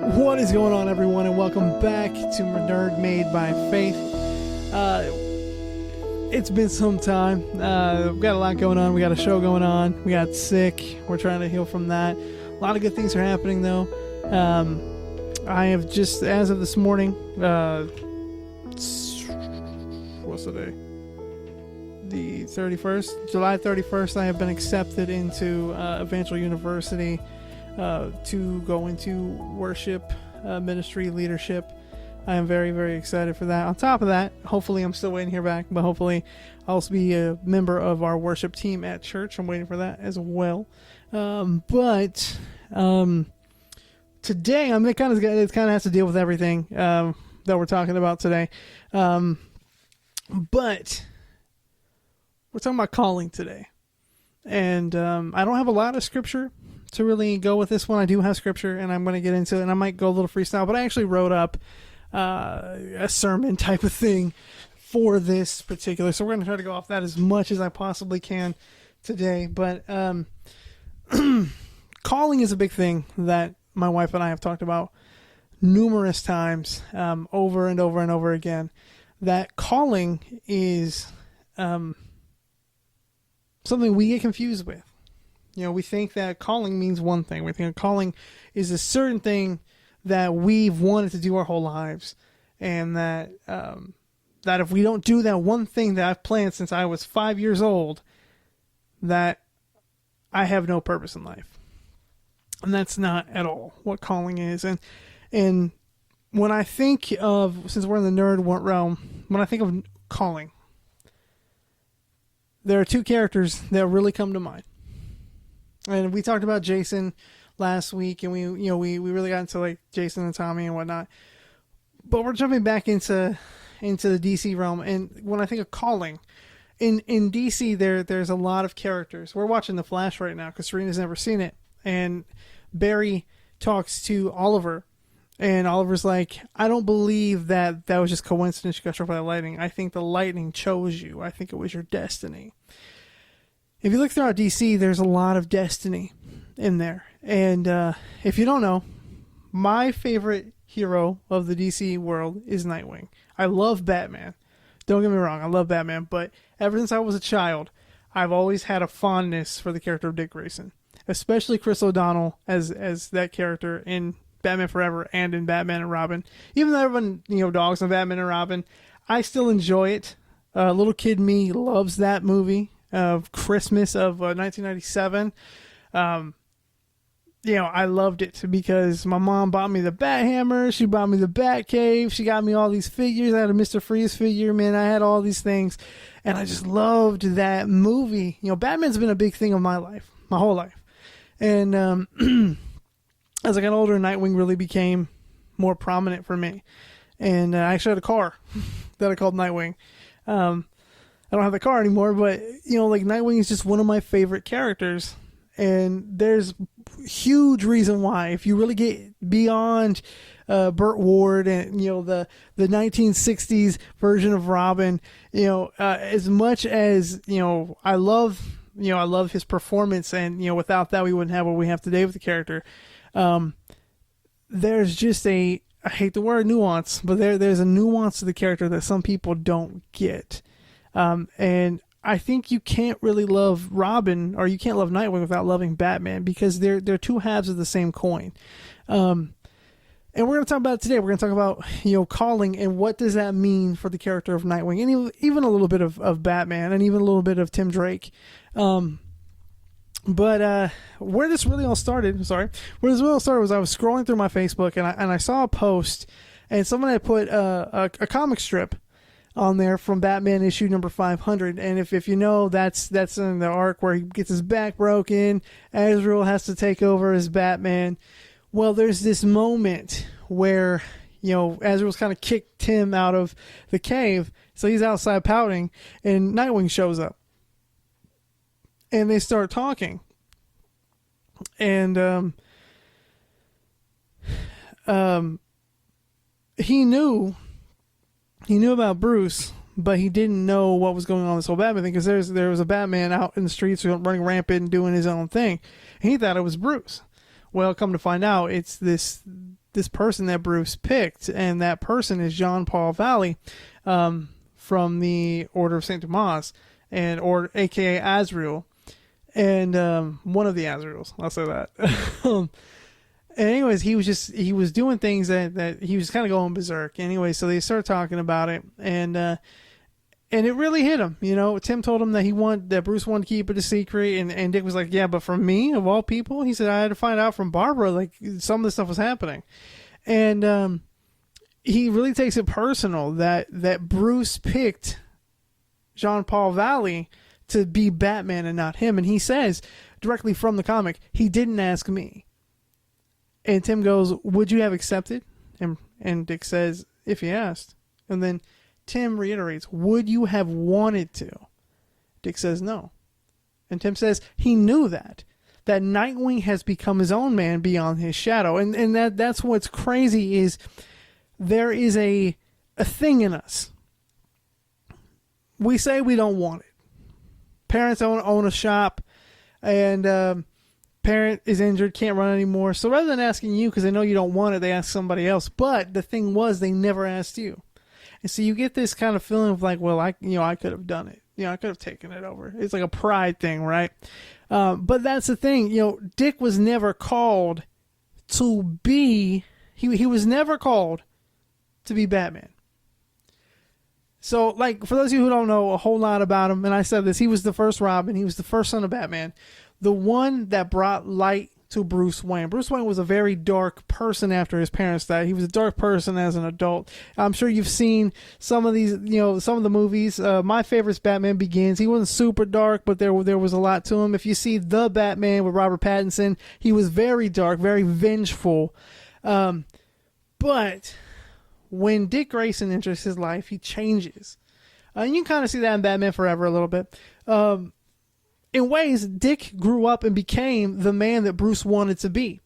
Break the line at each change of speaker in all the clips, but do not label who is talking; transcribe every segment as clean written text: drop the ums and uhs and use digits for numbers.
What is going on, everyone, and welcome back to Nerd Made by Faith. It's been some time. We've got a lot going on. We got a show going on. We got sick. We're trying to heal from that. A lot of good things are happening, though. I have just, as of this morning, what's the day? The 31st, July 31st, I have been accepted into Evangel University to go into worship, ministry, leadership. I am very, very excited for that. On top of that, hopefully, I'm still waiting to hear back, but hopefully I'll also be a member of our worship team at church. I'm waiting for that as well. But today, it kind of has to deal with everything that we're talking about today. But we're talking about calling today. And I don't have a lot of scripture to really go with this one. I do have scripture, and I'm going to get into it, and I might go a little freestyle, but I actually wrote up a sermon type of thing for this particular, so we're going to try to go off that as much as I possibly can today. But calling is a big thing that my wife and I have talked about numerous times, over and over and over again. That calling is something we get confused with. You know, we think that calling means one thing. We think calling is a certain thing that we've wanted to do our whole lives, and that that if we don't do that one thing that I've planned since I was 5 years old, that I have no purpose in life. And that's not at all what calling is. And when I think of, since we're in the nerd realm, when I think of calling, there are two characters that really come to mind. And we talked about Jason last week, and we really got into like Jason and Tommy and whatnot. But we're jumping back into the DC realm, and when I think of calling, in DC there's a lot of characters. We're watching The Flash right now because Serena's never seen it, and Barry talks to Oliver, and Oliver's like, I don't believe that was just coincidence you got struck by the lightning. I think the lightning chose you. I think it was your destiny. If you look throughout DC, there's a lot of destiny in there. And if you don't know, my favorite hero of the DC world is Nightwing. I love Batman. Don't get me wrong, I love Batman. But ever since I was a child, I've always had a fondness for the character of Dick Grayson. Especially Chris O'Donnell as that character in Batman Forever and in Batman and Robin. Even though everyone dogs on Batman and Robin, I still enjoy it. Little kid me loves that movie of Christmas of 1997. I loved it because my mom bought me the Bat Hammer, she bought me the Bat Cave, she got me all these figures. I had a Mr. Freeze figure, man. I had all these things, and I just loved that movie. Batman's been a big thing of my life, my whole life. And as I got older, Nightwing really became more prominent for me. And I actually had a car that I called Nightwing. I don't have the car anymore, but Nightwing is just one of my favorite characters, and there's huge reason why. If you really get beyond Burt Ward and the 1960s version of Robin, as much as I love his performance, and without that we wouldn't have what we have today with the character. There's just I hate the word nuance, but there's a nuance to the character that some people don't get. And I think you can't really love Robin, or you can't love Nightwing without loving Batman, because they're two halves of the same coin. And we're going to talk about it today. We're going to talk about, calling, and what does that mean for the character of Nightwing, and even a little bit of Batman, and even a little bit of Tim Drake. But where this really all started was I was scrolling through my Facebook, and I saw a post, and someone had put a comic strip on there from Batman issue number 500, and if you know, that's in the arc where he gets his back broken, Azrael has to take over as Batman. Well, there's this moment where Azrael's kind of kicked Tim out of the cave, so he's outside pouting, and Nightwing shows up, and they start talking, and he knew about Bruce, but he didn't know what was going on with this whole Batman thing, because there was a Batman out in the streets running rampant and doing his own thing. And he thought it was Bruce. Well, come to find out, it's this this person that Bruce picked, and that person is Jean Paul Valley, from the Order of Saint Thomas, or AKA Azrael, and one of the Azraels. I'll say that. And anyways, he was doing things that he was kind of going berserk. Anyway, so they started talking about it, and it really hit him. Tim told him that Bruce wanted to keep it a secret, and Dick was like, yeah, but from me, of all people, he said, I had to find out from Barbara, like, some of this stuff was happening. And he really takes it personal that Bruce picked Jean Paul Valley to be Batman and not him. And he says directly from the comic, he didn't ask me. And Tim goes, would you have accepted? And Dick says, if he asked. And then Tim reiterates, would you have wanted to? Dick says no. And Tim says he knew that Nightwing has become his own man beyond his shadow. And that's what's crazy is there is a thing in us. We say we don't want it. Parents own a shop, and parent is injured, can't run anymore. So rather than asking you because they know you don't want it, they ask somebody else. But the thing was, they never asked you. And so you get this kind of feeling of like, well, I could have done it. I could have taken it over. It's like a pride thing, right? But that's the thing. Dick was never called to be. He was never called to be Batman. So, like, for those of you who don't know a whole lot about him, and I said this, he was the first Robin. He was the first son of Batman. The one that brought light to Bruce Wayne. Bruce Wayne was a very dark person after his parents died. He was a dark person as an adult. I'm sure you've seen some of these, some of the movies. My favorite's Batman Begins. He wasn't super dark, but there was a lot to him. If you see The Batman with Robert Pattinson, he was very dark, very vengeful. But when Dick Grayson enters his life, he changes. And you can kind of see that in Batman Forever a little bit. In ways, Dick grew up and became the man that Bruce wanted to be.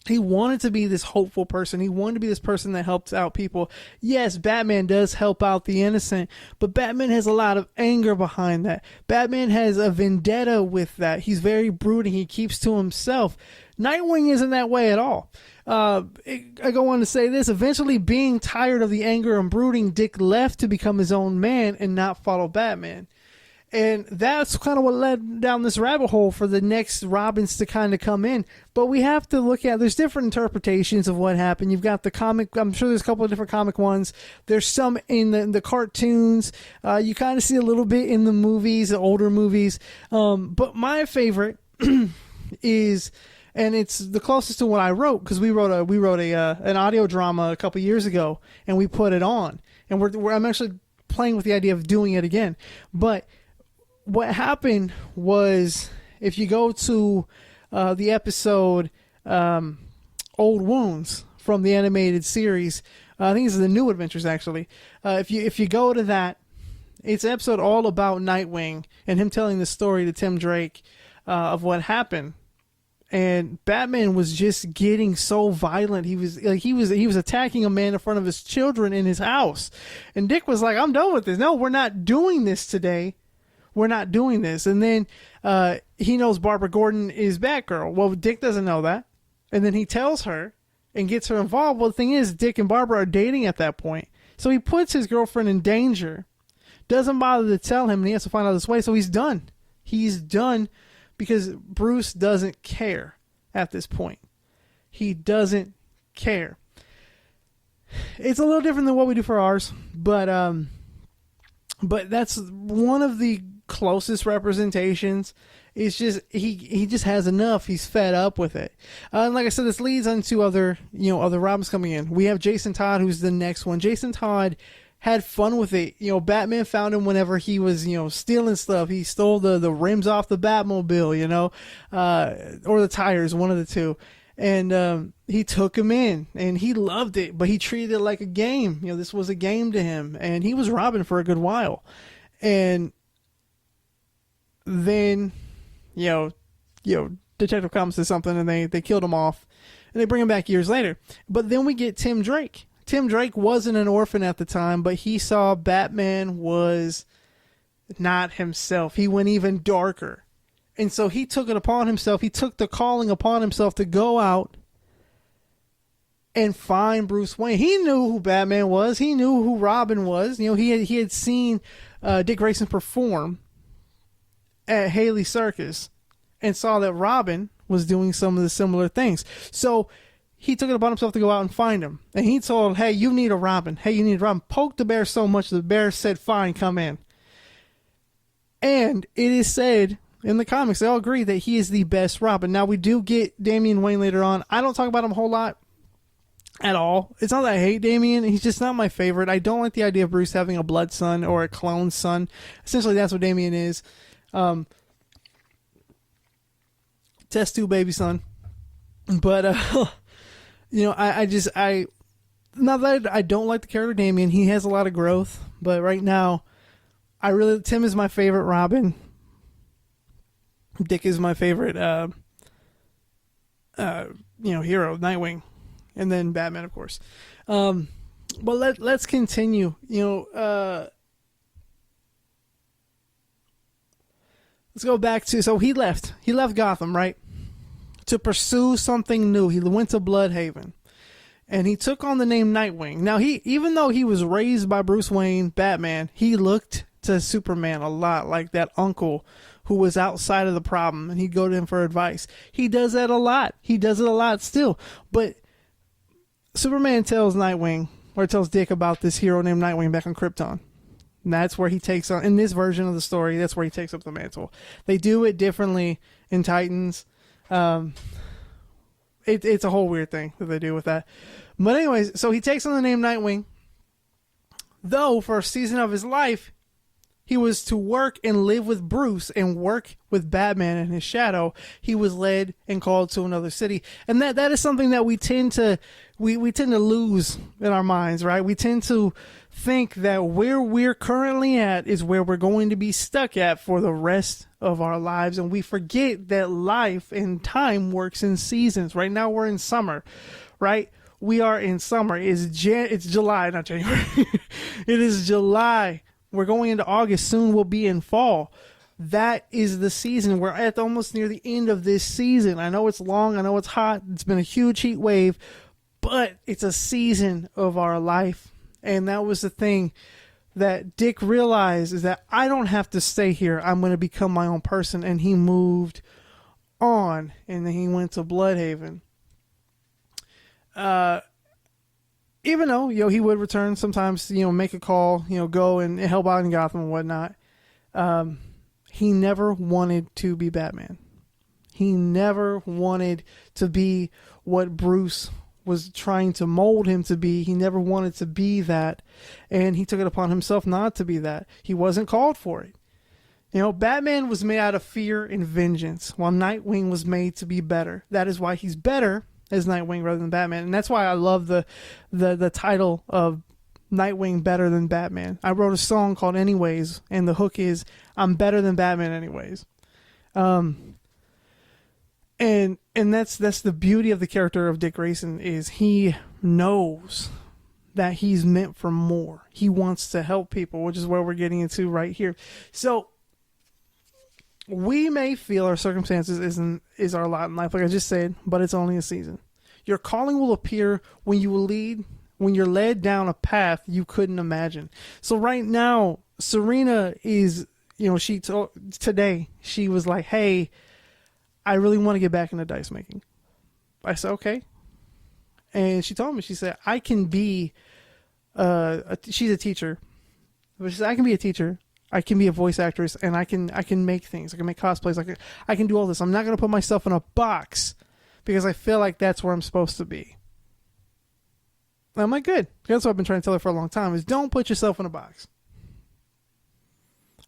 He wanted to be this hopeful person. He wanted to be this person that helps out people. Yes, Batman does help out the innocent, but Batman has a lot of anger behind that. Batman has a vendetta with that. He's very brooding. He keeps to himself. Nightwing isn't that way at all. I go on to say this. Eventually, being tired of the anger and brooding, Dick left to become his own man and not follow Batman. And that's kind of what led down this rabbit hole for the next Robins to kind of come in. But we have to look at, there's different interpretations of what happened. You've got the comic, I'm sure there's a couple of different comic ones. There's some in the cartoons. You kind of see a little bit in the movies, the older movies. But my favorite is, and it's the closest to what I wrote, because we wrote an audio drama a couple years ago, and we put it on. And I'm actually playing with the idea of doing it again. But what happened was, if you go to the episode Old Wounds from the animated series, I think this is the New Adventures actually. If you go to that, it's an episode all about Nightwing and him telling the story to Tim Drake of what happened. And Batman was just getting so violent. He was attacking a man in front of his children in his house. And Dick was like, I'm done with this. No, we're not doing this today. We're not doing this. And then he knows Barbara Gordon is Batgirl. Well, Dick doesn't know that. And then he tells her and gets her involved. Well, the thing is, Dick and Barbara are dating at that point. So he puts his girlfriend in danger. Doesn't bother to tell him, and he has to find out this way. So he's done. He's done because Bruce doesn't care at this point. He doesn't care. It's a little different than what we do for ours, but that's one of the closest representations. It's just he just has enough. He's fed up with it. And like I said, this leads into other Robins coming in. We have Jason Todd, who's the next one. Jason Todd had fun with it. Batman found him whenever he was, stealing stuff. He stole the rims off the Batmobile, or the tires, one of the two. And he took him in, and he loved it, but he treated it like a game. This was a game to him, and he was Robin for a good while. And then, Detective Comics did something, and they killed him off, and they bring him back years later. But then we get Tim Drake. Tim Drake wasn't an orphan at the time, but he saw Batman was not himself. He went even darker. And so he took it upon himself. He took the calling upon himself to go out and find Bruce Wayne. He knew who Batman was. He knew who Robin was. You know, he had seen Dick Grayson perform at Haley Circus and saw that Robin was doing some of the similar things. So he took it upon himself to go out and find him. And he told, hey, you need a Robin. Hey, you need a Robin. Poked the bear so much the bear said, fine, come in. And it is said in the comics, they all agree that he is the best Robin. Now, we do get Damian Wayne later on. I don't talk about him a whole lot at all. It's not that I hate Damian. He's just not my favorite. I don't like the idea of Bruce having a blood son or a clone son. Essentially, that's what Damian is. Test tube baby son. But, you know, I not that I don't like the character Damian. He has a lot of growth. But right now, Tim is my favorite Robin. Dick is my favorite, hero, Nightwing. And then Batman, of course. But let's continue. You know, let's go back to, so he left Gotham, right? To pursue something new. He went to Bloodhaven. And he took on the name Nightwing. Now, even though he was raised by Bruce Wayne, Batman, he looked to Superman a lot like that uncle who was outside of the problem, and he'd go to him for advice. He does that a lot. He does it a lot still. But Superman tells Nightwing, or tells Dick about this hero named Nightwing back on Krypton. And that's where he takes on, in this version of the story, that's where he takes up the mantle. They do it differently in Titans. It's a whole weird thing that they do with that. But anyways, so he takes on the name Nightwing. Though, for a season of his life, he was to work and live with Bruce and work with Batman in his shadow. He was led and called to another city. And that is something that we tend to lose in our minds, right? We tend to think that where we're currently at is where we're going to be stuck at for the rest of our lives. And we forget that life and time works in seasons. Right now we're in summer, right? We are in summer. It's July, not January. It is July. We're going into August. Soon we'll be in fall. That is the season. We're at almost near the end of this season. I know it's long. I know it's hot. It's been a huge heat wave. But it's a season of our life. And that was the thing that Dick realized, is that I don't have to stay here. I'm going to become my own person. And he moved on. And then he went to Bloodhaven. Even though, he would return sometimes, make a call, go and help out in Gotham and whatnot. He never wanted to be Batman. He never wanted to be what Bruce was trying to mold him to be. He never wanted to be that. And he took it upon himself not to be that. He wasn't called for it. Batman was made out of fear and vengeance, while Nightwing was made to be better. That is why he's better as Nightwing rather than Batman. And that's why I love the title of Nightwing better than Batman. I wrote a song called Anyways, and the hook is, I'm better than Batman anyways. And that's the beauty of the character of Dick Grayson, is he knows that he's meant for more. He wants to help people, which is where we're getting into right here. So we may feel our circumstances is our lot in life, like I just said, but it's only a season. Your calling will appear when you're led down a path you couldn't imagine. So right now, Serena is, today she was like, hey, I really want to get back into dice making. I said, okay. And she told me, she said, I can be, she's a teacher. But she said, I can be a teacher. I can be a voice actress, and I can make things. I can make cosplays. I can do all this. I'm not going to put myself in a box because I feel like that's where I'm supposed to be. I'm like, good. That's what I've been trying to tell her for a long time, is don't put yourself in a box.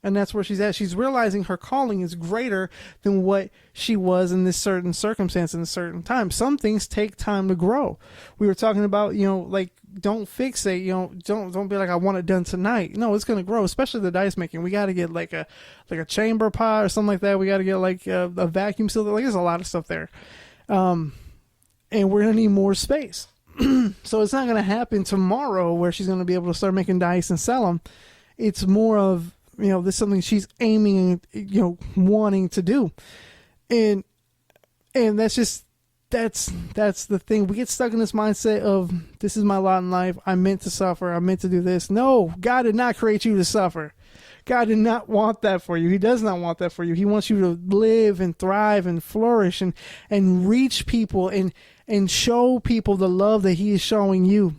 And that's where she's at. She's realizing her calling is greater than what she was in this certain circumstance in a certain time. Some things take time to grow. We were talking about, don't fixate, don't be like, I want it done tonight. No, it's going to grow, especially the dice making. We got to get like a chamber pot or something like that. We got to get like a vacuum sealer. Like, there's a lot of stuff there. And we're going to need more space. So it's not going to happen tomorrow where she's going to be able to start making dice and sell them. It's more of, this is something she's aiming, wanting to do. And that's that's the thing. We get stuck in this mindset of, this is my lot in life. I'm meant to suffer. I'm meant to do this. No, God did not create you to suffer. God did not want that for you. He does not want that for you. He wants you to live and thrive and flourish and reach people and show people the love that he is showing you.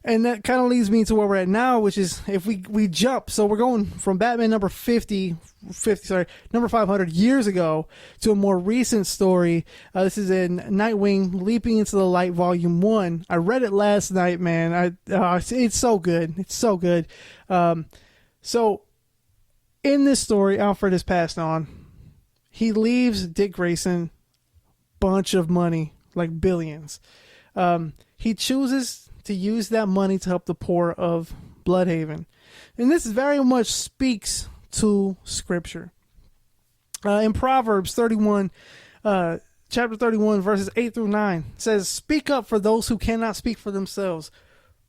And that kind of leads me to where we're at now, which is if we jump. So we're going from Batman number 500 years ago to a more recent story. This is in Nightwing Leaping into the Light Volume 1. I read it last night, man. It's so good. It's so good. So in this story, Alfred has passed on. He leaves Dick Grayson bunch of money, like billions. He chooses to use that money to help the poor of Bloodhaven. And this very much speaks to Scripture. In Proverbs 31, chapter 31, verses 8 through 9, says, "Speak up for those who cannot speak for themselves,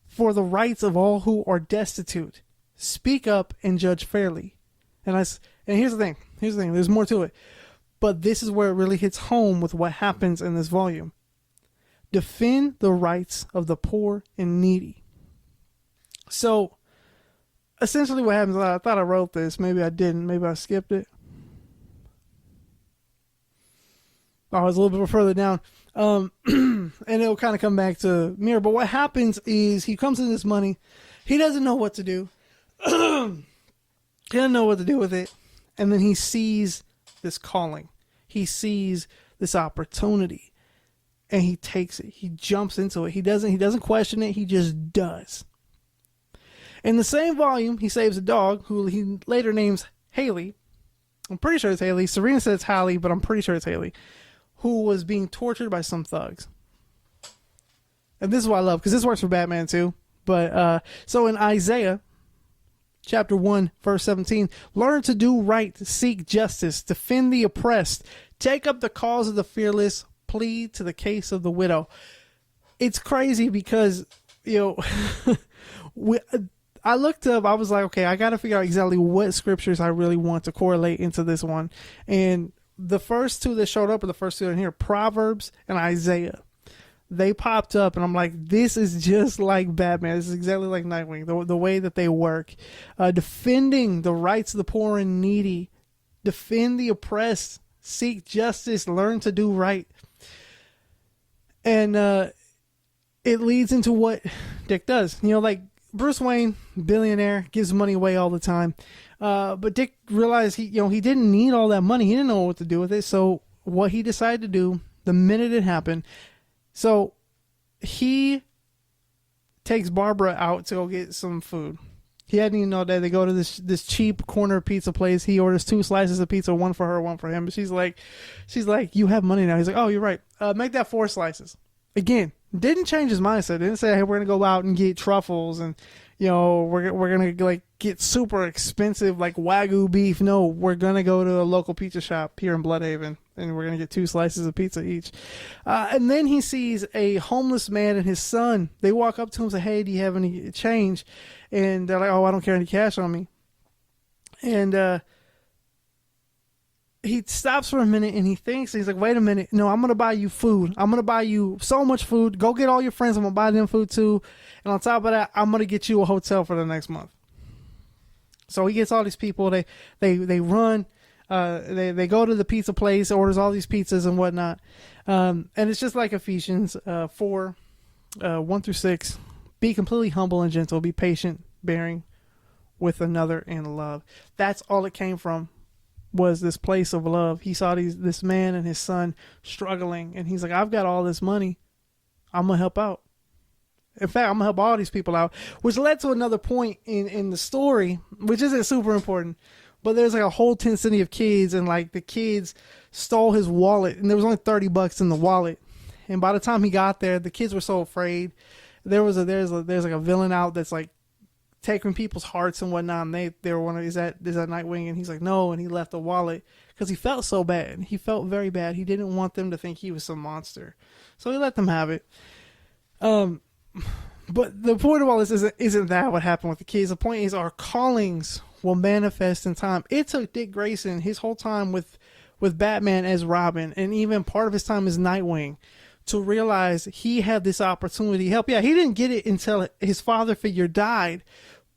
for the rights of all who are destitute. Speak up and judge fairly." And here's the thing. There's more to it. But this is where it really hits home with what happens in this volume. Defend the rights of the poor and needy. So, essentially what happens, I thought I wrote this. Maybe I didn't. Maybe I skipped it. Oh, it's a little bit further down. And it'll kind of come back to mirror. But what happens is he comes in this money. He doesn't know what to do. He doesn't know what to do with it. And then he sees this calling. He sees this opportunity. And he takes it. He jumps into it. He doesn't question it. He just does. In the same volume, he saves a dog who he later names Haley. I'm pretty sure it's Haley. Serena says Hallie, but I'm pretty sure it's Haley, who was being tortured by some thugs. And this is what I love, because this works for Batman too. But so in Isaiah chapter 1, verse 17, "Learn to do right, seek justice, defend the oppressed, take up the cause of the fearless, plead to the case of the widow." It's crazy because, I looked up, I was like, okay, I got to figure out exactly what scriptures I really want to correlate into this one. And the first two that showed up are the first two in here, Proverbs and Isaiah. They popped up and I'm like, this is just like Batman. This is exactly like Nightwing, the way that they work. Defending the rights of the poor and needy. Defend the oppressed. Seek justice. Learn to do right. And it leads into what Dick does. Like Bruce Wayne, billionaire, gives money away all the time. But Dick realized he didn't need all that money. He didn't know what to do with it. So what he decided to do the minute it happened, so he takes Barbara out to go get some food. He hadn't eaten all day. They go to this cheap corner pizza place. He orders 2 slices of pizza, one for her, one for him. But she's like, "You have money now." He's like, "Oh, you're right. Make that 4 slices." Again, didn't change his mindset. Didn't say, "Hey, we're gonna go out and get truffles and we're gonna like get super expensive like Wagyu beef." No, we're gonna go to a local pizza shop here in Bloodhaven and we're gonna get 2 slices of pizza each. And then he sees a homeless man and his son. They walk up to him and say, "Hey, do you have any change?" And they're like, "Oh, I don't carry any cash on me." And he stops for a minute and he thinks, he's like, "Wait a minute. No, I'm going to buy you food. I'm going to buy you so much food. Go get all your friends. I'm going to buy them food too. And on top of that, I'm going to get you a hotel for the next month." So he gets all these people. They run. They go to the pizza place, orders all these pizzas and whatnot. And it's just like Ephesians 4, 1 through 6. "Be completely humble and gentle. Be patient, bearing with another in love." That's all it came from, was this place of love. He saw this man and his son struggling, and he's like, "I've got all this money. I'm going to help out. In fact, I'm going to help all these people out," which led to another point in the story, which isn't super important. But there's like a whole tent city of kids, and like the kids stole his wallet, and there was only $30 in the wallet. And by the time he got there, the kids were so afraid. There's like a villain out that's like taking people's hearts and whatnot. And they were wondering, is that Nightwing? And he's like, "No." And he left the wallet because he felt so bad. He felt very bad. He didn't want them to think he was some monster, so he let them have it. But the point of all this isn't that what happened with the kids. The point is our callings will manifest in time. It took Dick Grayson his whole time with with Batman as Robin, and even part of his time as Nightwing, to realize he had this opportunity to help. Yeah, he didn't get it until his father figure died,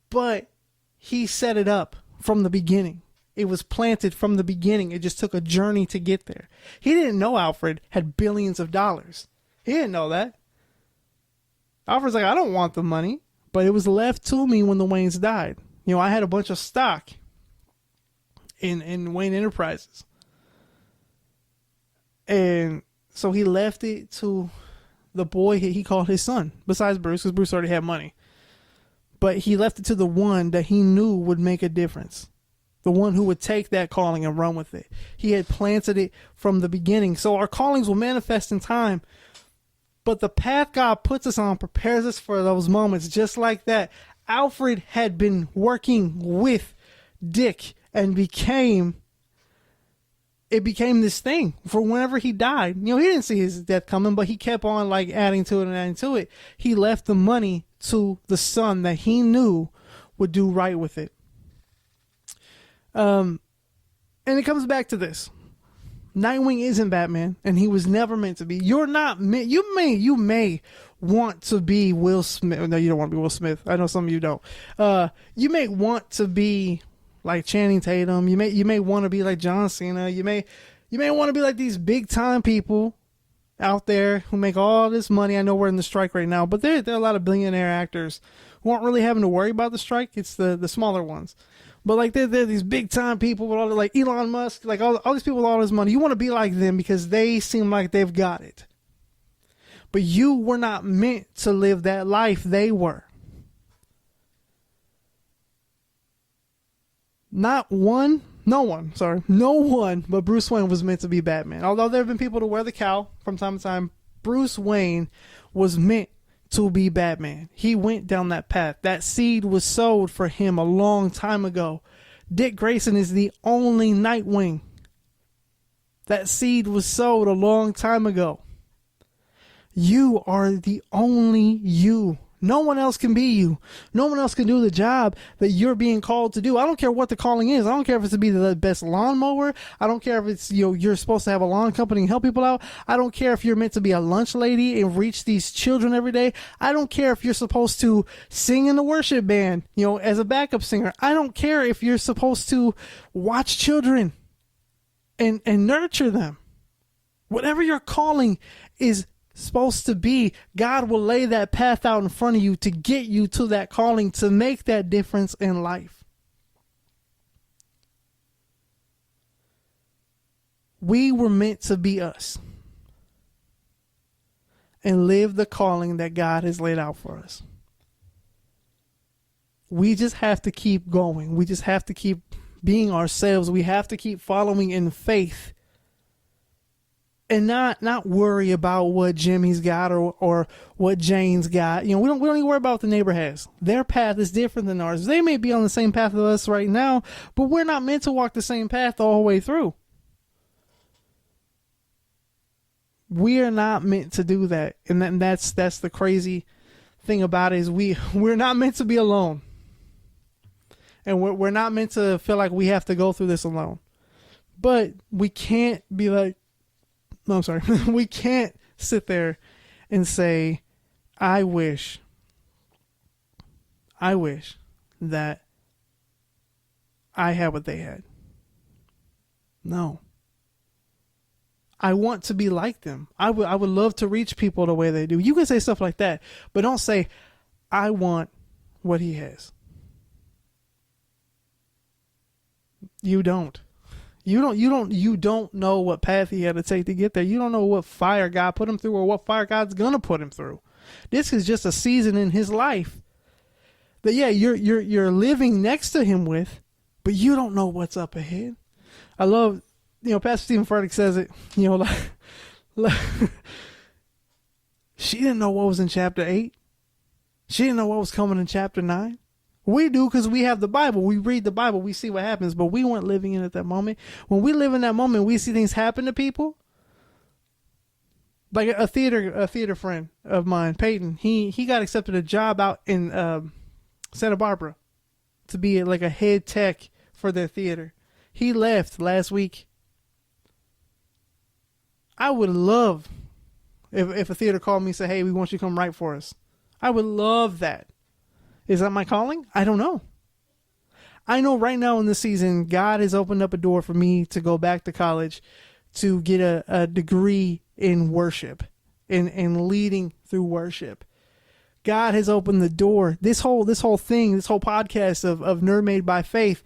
but he set it up from the beginning. It was planted from the beginning. It just took a journey to get there. He didn't know Alfred had billions of dollars. He didn't know that. Alfred's like, I don't want the money, but it was left to me when the Waynes died. You know, I had a bunch of stock in Wayne Enterprises. And so he left it to the boy he called his son, besides Bruce, because Bruce already had money. But he left it to the one that he knew would make a difference. The one who would take that calling and run with it. He had planted it from the beginning. So our callings will manifest in time. But the path God puts us on prepares us for those moments just like that. Alfred had been working with Dick and it became this thing for whenever he died. You know, he didn't see his death coming, but he kept on like adding to it and adding to it. He left the money to the son that he knew would do right with it. And it comes back to this. Nightwing isn't Batman, and he was never meant to be. You're not meant. You may want to be Will Smith. No, you don't want to be Will Smith. I know some of you don't. You may want to be like Channing Tatum. You may want to be like John Cena. You may want to be like these big time people out there who make all this money. I know we're in the strike right now, but there are a lot of billionaire actors who aren't really having to worry about the strike. It's the smaller ones. But like they're these big time people with all the, like Elon Musk, like all these people with all this money. You want to be like them because they seem like they've got it. But you were not meant to live that life they were. No one but Bruce Wayne was meant to be Batman. Although there have been people to wear the cowl from time to time, Bruce Wayne was meant to be Batman. He went down that path. That seed was sowed for him a long time ago. Dick Grayson is the only Nightwing. That seed was sowed a long time ago. You are the only you. No one else can be you. No one else can do the job that you're being called to do. I don't care what the calling is. I don't care if it's to be the best lawnmower. I don't care if it's, you're supposed to have a lawn company and help people out. I don't care if you're meant to be a lunch lady and reach these children every day. I don't care if you're supposed to sing in the worship band, as a backup singer. I don't care if you're supposed to watch children and nurture them. Whatever your calling is supposed to be, God will lay that path out in front of you to get you to that calling, to make that difference in life. We were meant to be us and live the calling that God has laid out for us. We just have to keep going. We just have to keep being ourselves. We have to keep following in faith. And not worry about what Jimmy's got or what Jane's got. We don't even worry about what the neighbor has. Their path is different than ours. They may be on the same path as us right now, but we're not meant to walk the same path all the way through. We are not meant to do that. And that's the crazy thing about it, is we're not meant to be alone. And we're not meant to feel like we have to go through this alone. But we can't be like, no, I'm sorry. We can't sit there and say, I wish that I had what they had. No. I want to be like them. I would love to reach people the way they do. You can say stuff like that, but don't say, I want what he has. You don't. You don't know what path he had to take to get there. You don't know what fire God put him through or what fire God's gonna put him through. This is just a season in his life that you're living next to him with, but you don't know what's up ahead. I love, Pastor Stephen Furtick says it, like she didn't know what was in chapter 8. She didn't know what was coming in chapter 9. We do because we have the Bible. We read the Bible. We see what happens, but we weren't living in it at that moment. When we live in that moment, we see things happen to people. Like a theater friend of mine, Peyton, he got accepted a job out in Santa Barbara to be like a head tech for their theater. He left last week I would love if a theater called me and said, hey, we want you to come write for us. I would love that. Is that my calling? I don't know. I know right now in this season, God has opened up a door for me to go back to college to get a degree in worship and leading through worship. God has opened the door. This whole thing, this whole podcast of Nerd Made by Faith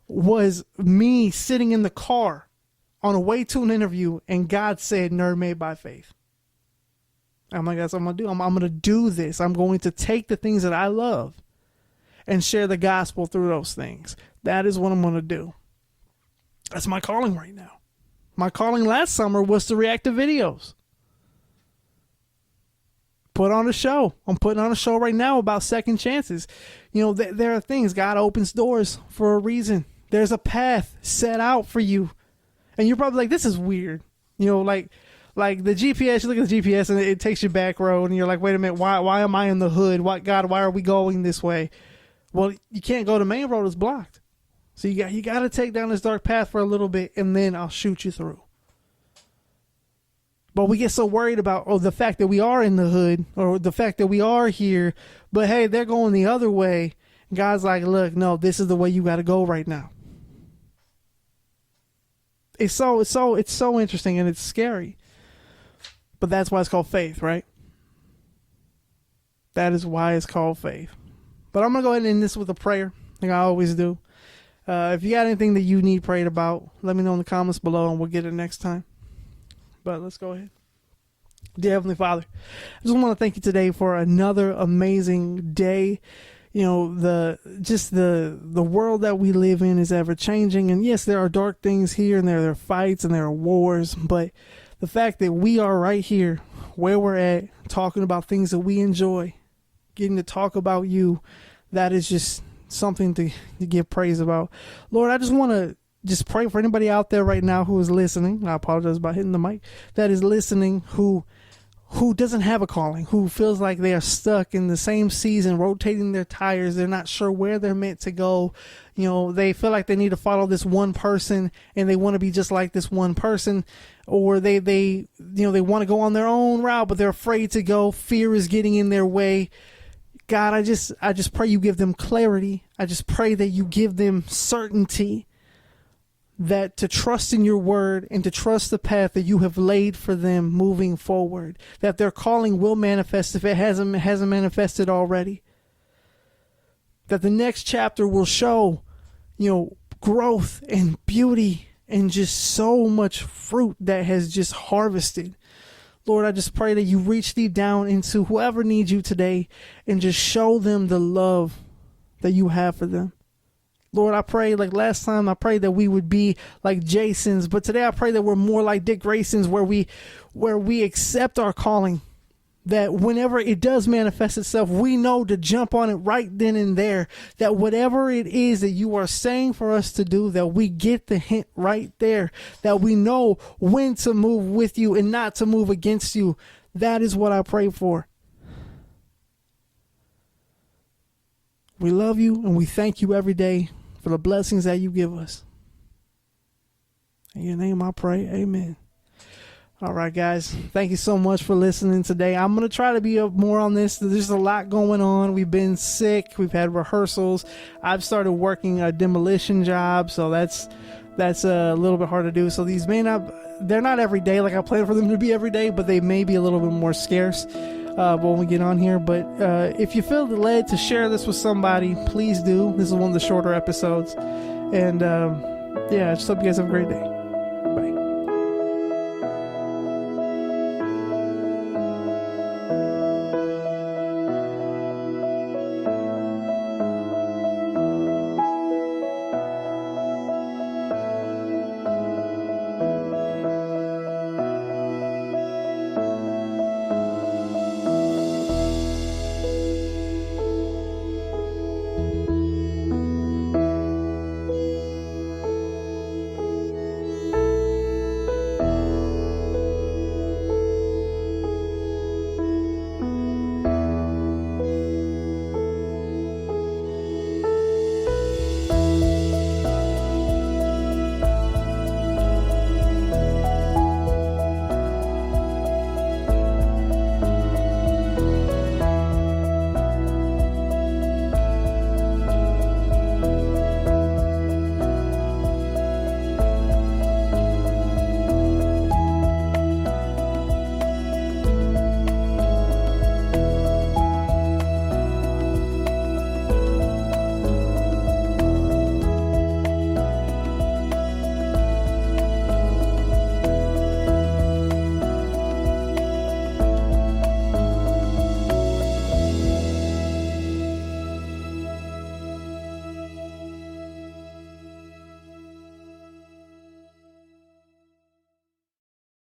was me sitting in the car on a way to an interview, and God said, Nerd Made by Faith. I'm like, that's what I'm going to do. I'm going to do this. I'm going to take the things that I love and share the gospel through those things. That is what I'm going to do. That's my calling right now. My calling last summer was to react to videos. Put on a show. I'm putting on a show right now about second chances. You know, there are things. God opens doors for a reason. There's a path set out for you. And you're probably like, this is weird. You know, like the GPS, you look at the GPS and it takes you back road and you're like, wait a minute, why am I in the hood? God, why are we going this way? Well, you can't go. The main road is blocked. So you got to take down this dark path for a little bit, and then I'll shoot you through. But we get so worried about the fact that we are in the hood, or the fact that we are here, but hey, they're going the other way. God's like, look, no, this is the way you got to go right now. It's so interesting, and it's scary. But that's why it's called faith, right? That is why it's called faith. But I'm going to go ahead and end this with a prayer, like I always do. If you got anything that you need prayed about, let me know in the comments below, and we'll get it next time. But let's go ahead. Dear Heavenly Father, I just want to thank you today for another amazing day. You know, the world that we live in is ever changing. And yes, there are dark things here, and there are fights, and there are wars. But the fact that we are right here where we're at, talking about things that we enjoy, getting to talk about you, that is just something to give praise about. Lord, I just want to just pray for anybody out there right now who is listening. I apologize about hitting the mic. That is listening, who doesn't have a calling, who feels like they are stuck in the same season, rotating their tires. They're not sure where they're meant to go. You know, they feel like they need to follow this one person, and they want to be just like this one person, or they want to go on their own route, but they're afraid to go. Fear is getting in their way. God, I just pray you give them clarity. I just pray that you give them certainty, that to trust in your word and to trust the path that you have laid for them moving forward, that their calling will manifest if it hasn't manifested already, that the next chapter will show, you know, growth and beauty and just so much fruit that has just harvested. Lord, I just pray that you reach deep down into whoever needs you today and just show them the love that you have for them. Lord, I pray, like last time, I pray that we would be like Jason's, but today I pray that we're more like Dick Grayson's, where we accept our calling, that whenever it does manifest itself, we know to jump on it right then and there, that whatever it is that you are saying for us to do, that we get the hint right there, that we know when to move with you and not to move against you. That is what I pray for. We love you and we thank you every day for the blessings that you give us. In your name I pray, amen. All right, guys. Thank you so much for listening today. I'm going to try to be up more on this. There's a lot going on. We've been sick. We've had rehearsals. I've started working a demolition job, so that's a little bit hard to do. So they're not every day like I plan for them to be every day, but they may be a little bit more scarce when we get on here. But if you feel led to share this with somebody, please do. This is one of the shorter episodes. And I just hope you guys have a great day.